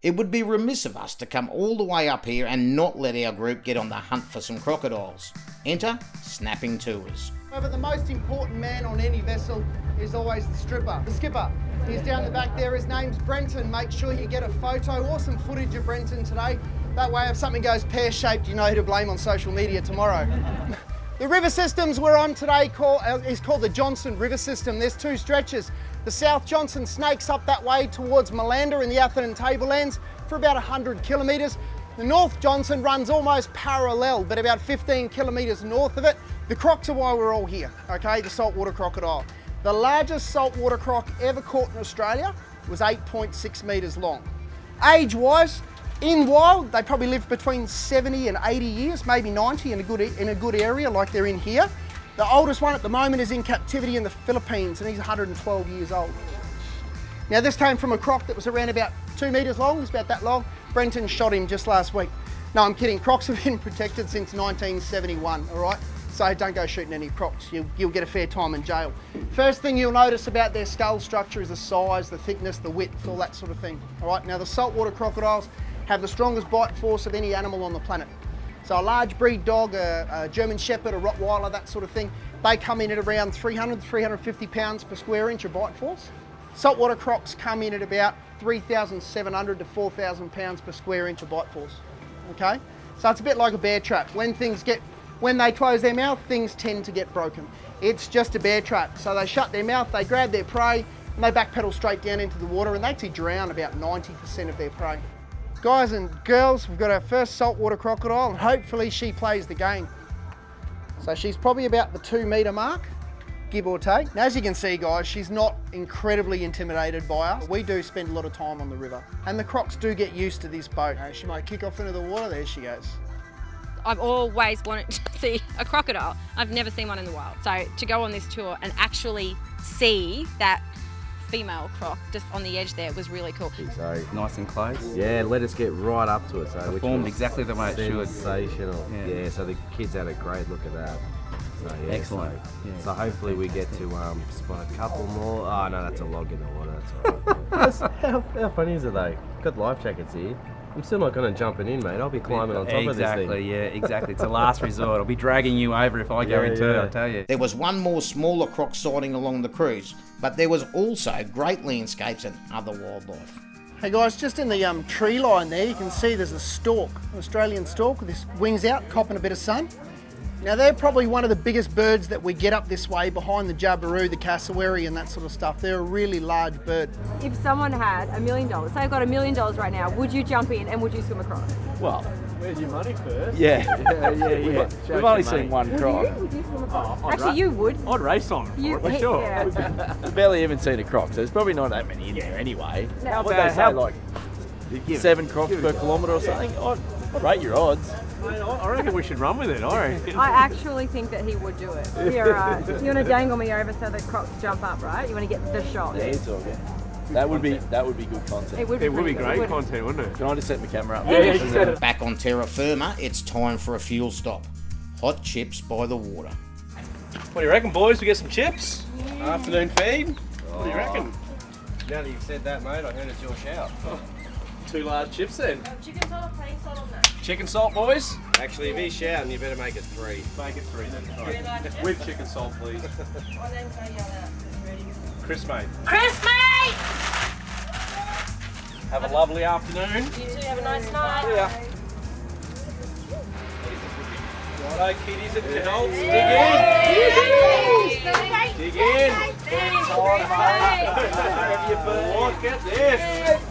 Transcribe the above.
It would be remiss of us to come all the way up here and not let our group get on the hunt for some crocodiles. Enter Snapping Tours. However, the most important man on any vessel is always the stripper, the skipper. He's down the back there. His name's Brenton. Make sure you get a photo or some footage of Brenton today. That way, if something goes pear-shaped, you know who to blame on social media tomorrow. The river systems we're on today is called the Johnson River System. There's two stretches. The South Johnson snakes up that way towards Malanda in the Atherton Tablelands for about 100 kilometres. The North Johnson runs almost parallel, but about 15 kilometres north of it. The crocs are why we're all here, okay, the saltwater crocodile. The largest saltwater croc ever caught in Australia was 8.6 metres long. Age-wise, in wild, they probably live between 70 and 80 years, maybe 90 in a good area like they're in here. The oldest one at the moment is in captivity in the Philippines and he's 112 years old. Now this came from a croc that was around about 2 metres long, it's about that long. Brenton shot him just last week. No, I'm kidding, crocs have been protected since 1971, all right? So don't go shooting any crocs, you'll get a fair time in jail. First thing you'll notice about their skull structure is the size, the thickness, the width, all that sort of thing, all right? Now the saltwater crocodiles have the strongest bite force of any animal on the planet. So a large breed dog, a German Shepherd, a Rottweiler, that sort of thing, they come in at around 300, 350 pounds per square inch of bite force. Saltwater crocs come in at about 3,700 to 4,000 pounds per square inch of bite force, okay? So it's a bit like a bear trap. When they close their mouth, things tend to get broken. It's just a bear trap. So they shut their mouth, they grab their prey, and they backpedal straight down into the water, and they actually drown about 90% of their prey. Guys and girls, we've got our first saltwater crocodile, and hopefully she plays the game. So she's probably about the 2 metre mark, give or take. Now, as you can see, guys, she's not incredibly intimidated by us. We do spend a lot of time on the river, and the crocs do get used to this boat. She might kick off into the water, there she goes. I've always wanted to see a crocodile. I've never seen one in the wild. So to go on this tour and actually see that female croc just on the edge there was really cool. So Nice and close. yeah, let us get right up to it. So which Performed was exactly the way it should. sensational. Yeah. Yeah, so the kids had a great look at that. So, yeah, Excellent. So, Yeah. so hopefully we get to spot a couple more. Oh no, that's a log in the water. That's all right. how funny is it though? Got life jackets here. I'm still not going to jump in, mate. I'll be climbing on top of this Exactly, thing. yeah, exactly. It's a last resort. I'll be dragging you over if I go Yeah, into yeah. it, I tell you. There was one more smaller croc sighting along the cruise, but there was also great landscapes and other wildlife. Hey guys, just in the tree line there, you can see there's a stork, an Australian stork with his wings out, copping a bit of sun. Now they're probably one of the biggest birds that we get up this way behind the jabiru, the cassowary and that sort of stuff. They're a really large bird. If someone had $1 million, say I've got $1 million right now, would you jump in and would you swim across? Well, where's your money first? Yeah. We've only seen one croc. Would you swim across? Actually, you would. I'd race on it, You, for sure. Yeah. We've barely even seen a croc, so there's probably not that many in there anyway. No. What they say, like 7 crocs per kilometre or something? I'd rate your odds. I reckon we should run with it, I reckon. I actually think that he would do it. You're right. You want to dangle me over so the crocs jump up, right? You want to get the shot. Yeah, it's all good. That would be good content. It would be, It would be pretty great good. content, wouldn't it? Can I just set my camera up? Yeah. Back on terra firma, it's time for a fuel stop. Hot chips by the water. What do you reckon, boys? We get some chips? Afternoon feed? What do you reckon? Now that you've said that, mate, I heard it's your shout. 2 large chips then. Chicken salt, plain salt on that. Chicken salt, boys? Actually, if he's shouting, you better make it 3. Make it 3 then. Right. With chicken salt, please. Chris, mate. Chris, mate! Have a lovely afternoon. You two have a nice night. Yeah. Righto, kiddies and adults, dig in. Dig in. Look at this.